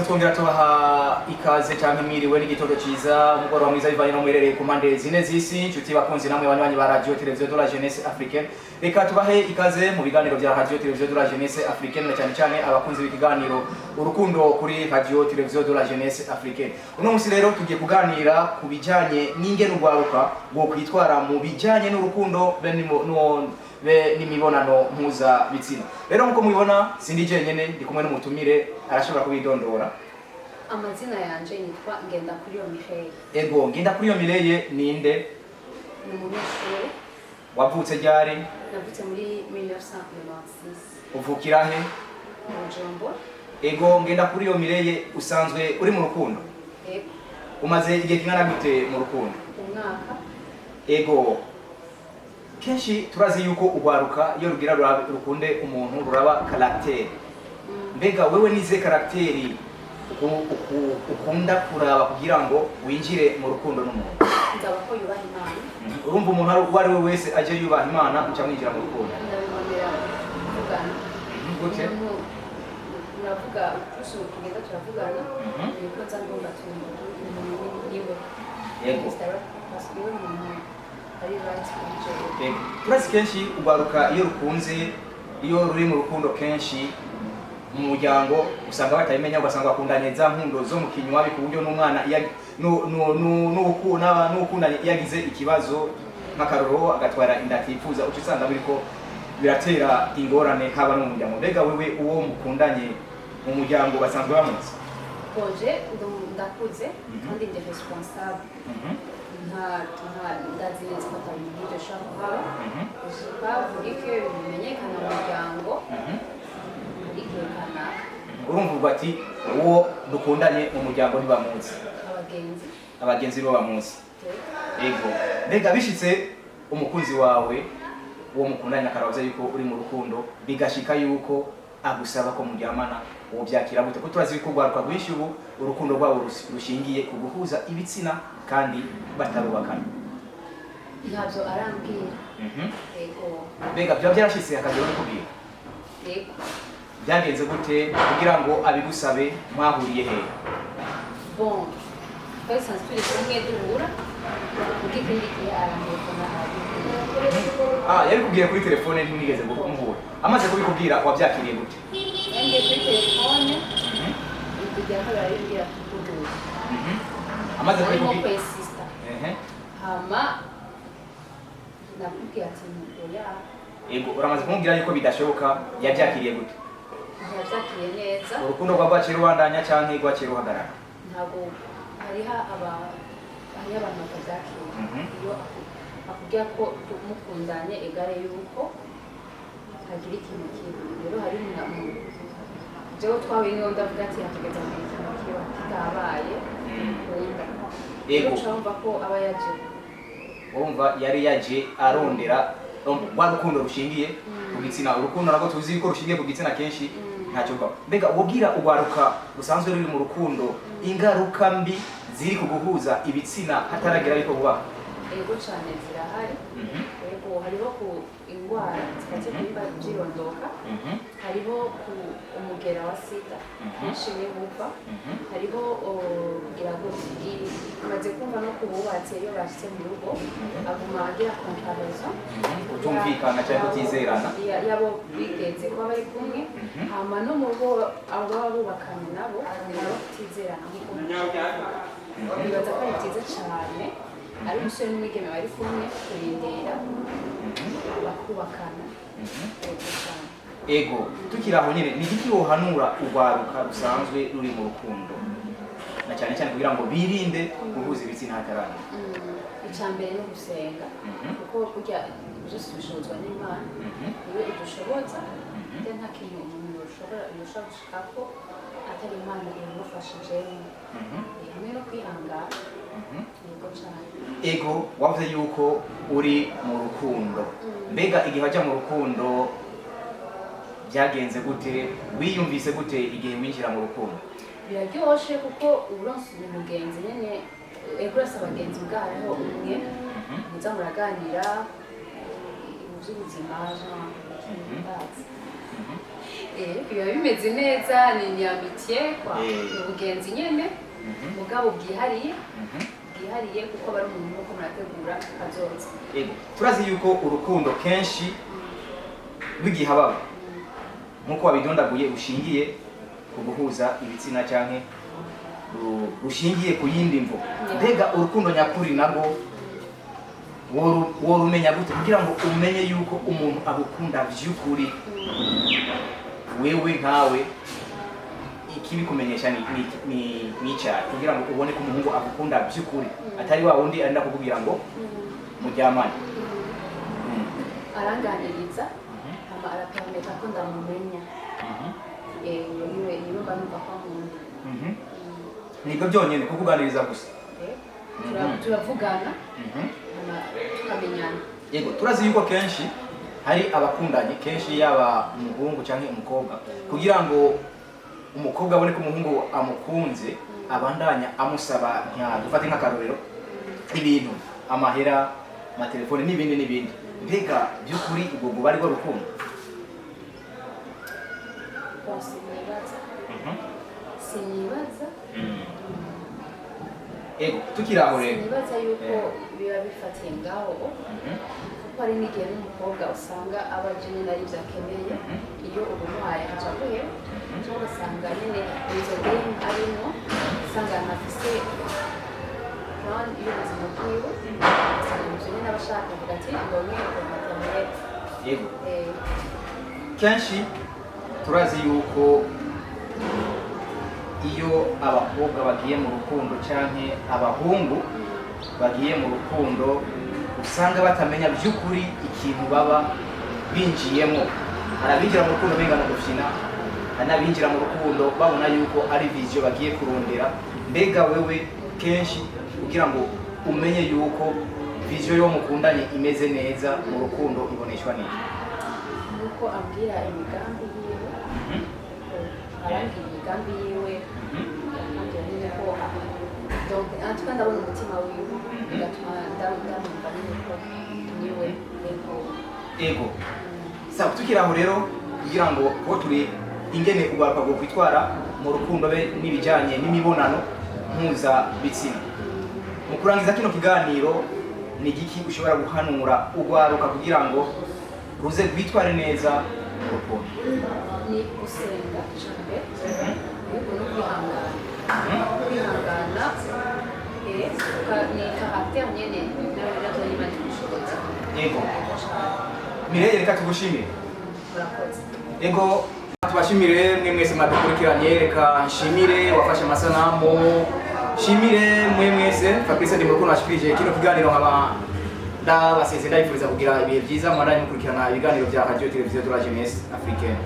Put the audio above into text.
twongera tubaha ikaze cyane mwiriwe n'igitondo ciza umugoro mwiza bivanye no mwerereye ku mpande zine z'isi inshuti bakunzi namwe banywanyi ba radio televiziyo de la jeunesse africaine. Reka tubahe ikaze mu biganiro bya radio televiziyo de la jeunesse africaine, na cyane cyane abakunzi b'ikiganiro urukundo kuri radio televiziyo de la jeunesse africaine. Uno munsi rero tugiye kuganira ku bijanye n'ingene urwaruka bwo kwitwara mu bijanye n'urukundo n'imibonano mpuza bitsina. Rero nkuko mubibona sindi jenyene ndi kumwe n'umutumire arashobora kubidondora. Amazina yanje nitwa Ngendakuriyo Mireille. Ego Ngendakuriyo Mireille ninde? Ni umunyeshuri. Wavutse ryari? Navutse muri 1996. Uvukira he? Mujombo. Ego Ngendakuriyo Mireille usanzwe uri mu rukundo? Ego. Umaze igihe kingana gute mu rukundo? Umwaka. Ego kenshi turazi yuko ugwaruka iyo rugira rukunde umuntu ruraba caractère. Mbega wewe nize caractère ukunda kuraba kugira ngo winjire mu rukundo n'umuntu? Ndaba ko yubaha Imana. Urumva umuntu uwo ari we wese aje yubaha Imana uca mwinjira mu rukundo? Ndabimwemera kuvugana. Gute? Navuga urusi tugenda turavugana. Niko nzangomba niwe. Yego. Pasiwe umuntu ari right kujye. Turazi kenshi ugwaruka iyo rukunze iyo ruri mu rukundo kenshi mu muryango usanga batayimenya ugasanga bakundanye za nkundo zo mu kinywa bikuburyo n'umwana n'ukunda yagize ikibazo nk'akaroro agatwara inda atifuza uca usanga biriko biratera ingorane haba no mu muryango. Mbega wewe uwo mukundanye mu muryango basanzwe bamutse? Boje ndakuze kandi ndi responsable. Ndazi neza ko atari ibyo ushaka kuhaba. Buri ko bimenyekana mu muryango ikekana. Urumva ati uwo dukundanye mu muryango ntibamuzi? Abagenzi bo bamuzi. Ego mbega bishitse umukunzi wawe uwo mukundanye akarabaza yuko uri mu rukundo bigashika yuko agusaba ko muryamana uwo byakira gute? Ko turazi ko gwaruka rwinshi ubu urukundo rwabo rushingiye ku guhuza ibitsina kandi batarubakana. Ntabyo arambwira. Ego mbega byo byarashitse akagero kubwira? Ego byagenze gute kugira ngo abigusabe mwahuriye he? Bon twese turi kumwe duhura ukikindi arambona yari kubwira kuri telefone ntimwigeze guhura. Amaze kubikubwira wabyakiriye gute? Ngiye kuri telefone kujya ko baribwira kuduha. Amaze kubikubwira hama nakubwira ati oya. Ego uramaze kumubwira yuko bidashoboka yabyakiriye gute? Yabyakiriye neza. Urukundo rw'abaciro rwandanya cyangwa rwaciro ruhagarara? Ntabwo hariho abantu batabyakira. Iyo akubwira ko mukundanye egare yuko hagira ikintu kibi. Rero hari umuntu jewe twawe niyo ndavuga ati hatugeza mu kintu kiba kitabaye wenda. Ego cyumva ko aba yaje. Urumva yari yaje arondera rwa rukundo rushingiye ku gitsina. Urukundo nabwo tuzi ko rushingiye ku gitsina kenshi ntacyo bwa. Mbega ubwira ugwaruka rusanzwe ruri mu rukundo ingaruka mbi ziri kuguhuza ibitsina hataragira ariko buba? Ego cyane zirahari. Ego hariho ku ingwara zikaze kwimba byirondoka. Hariho ku umugera wa sida kenshi nibuva. Hariho kugira ngo maze kumva no kububatse iyo bashitse mu rugo aguma agira comparison utumvikana cyangwa kutizerana yabo bigenze ko bari kumwe hama no mu rugo abo bubakanye nabo kutizerana nk'uko bibaza ko ari byiza cyane ari umusore n'umwigeme bari kumwe kurindira bakubakana. Ego tukiraho nyine ni iki wohanura ugwaruka rusanzwe ruri mu rukundo na cyane cyane kugira ngo birinde guhuza ibitsina hatarana? Icyambere no gusenga kuko burya byose bishobozwa n'Imana. Iyo idushoboza nta kintu umuntu yoshobora gushaka ko atari Imana imufashije hamwe no kwihangana. Yego cyane. Ego wavuze yuko uri mu rukundo. Mbega igihe wajya mu rukundo byagenze gute? Wiyumvise gute igihe winjira mu rukundo? Biraryoshe kuko uburonse umugenzi nyene urasa abagenzi bwaho umwe muza muraganira by'ubuzima biba bimeze neza, ni amitié kwa ubugenzi nyene mugabo bwihariye kuko bari umuntu uko murategura azoza. Turazi yuko urukundo kenshi rw'igihe ababa nkuko wabidondaguye ushingiye ku guhuza ibitsina canke rushingiye ku yindi mvo. Mbega urukundo nyakuri nabwo worumenya gute kugira ngo umenye yuko umuntu agukunda vy'ukuri wewe nkawe ikibikumenyesha ni cyane kugira ngo ubone ko umuhungu agukunda by'ukuri atari wa wundi arenda kukubwira ngo muryamane. Aranganiriza ama arapermeta ko ndamumenya niwe mba numva ko nkunda. Nibwo byonyine kukuganiriza gusa turavugana tukamenyana. Yego turazi yuko kenshi hari abakundanye kenshi yaba umuhungu cyangwa umukobwa kugira ngo umukobwa abone ko umuhungu amukunze abandanya amusaba dufate nk'akarorero ibintu amahera amatelefone n'ibindi. Mbega by'ukuri ubwo bari bwo rukundo? Sinibaza tukiri aho rero sinibaza yuko biba bifatiye ngaho kuko hari n'igihe n'umukobwa usanga aba nyine ari byakeneye iyo ubumuhaye aca guhera cyangwa ugasanga nyine izo game arimo usanga anafise plan y'ubuzima bwiwe ugasanga ibyo nyine aba ashaka kuvuga ati ngo mwebwe mutamuhera. Yego kenshi turazi yuko iyo abakobwa bagiye mu rukundo canke abahungu bagiye mu rukundo usanga batamenya by'ukuri ikintu baba binjiyemo. Arabinjira mu rukundo bingana gufina, anabinjira mu rukundo babona yuko ari vision bagiye kurondera. Mbega wewe kenshi kugira ngo umenye yuko vision yo mukundanye imeze neza mu rukundo iboneshwa neza nuko ambwira imigambi yiwe arangira imigambi yiwe ambwira nyine ko donc antuka ndabona umutima wiwe bigatuma ndamumva nyine ko niwe ego. Sawa tukiri aho rero kugira ngo ko turi ingene ugaruka bwo kwitwara mu rukundo be n'ibijanye n'imibonano mpuza bitsina. Mu kurangiza kino kiganiro ni giki ushobora guhanura ugwaruka kugira ngo ruze gwitware neza mu rukundo? Ni gusenga cyane ariko no kwihangana ni caractère nyene n'abirazo y'Imana n'ubushobozi. Yego Mireille reka tugushimire. Murakoze. Yego tubashimire mwe mwese mwadukurikiranye, reka nshimire wafashe amasanamu, shimire mwe mwese Fabrice ndi murukundo ashikirije kino kiganiro nkaba ndabasezera ndabifuriza kugira ibihe byiza mwandanye mukurikirana ibiganiro bya Radio Televiziyo de la Jeunesse Africaine.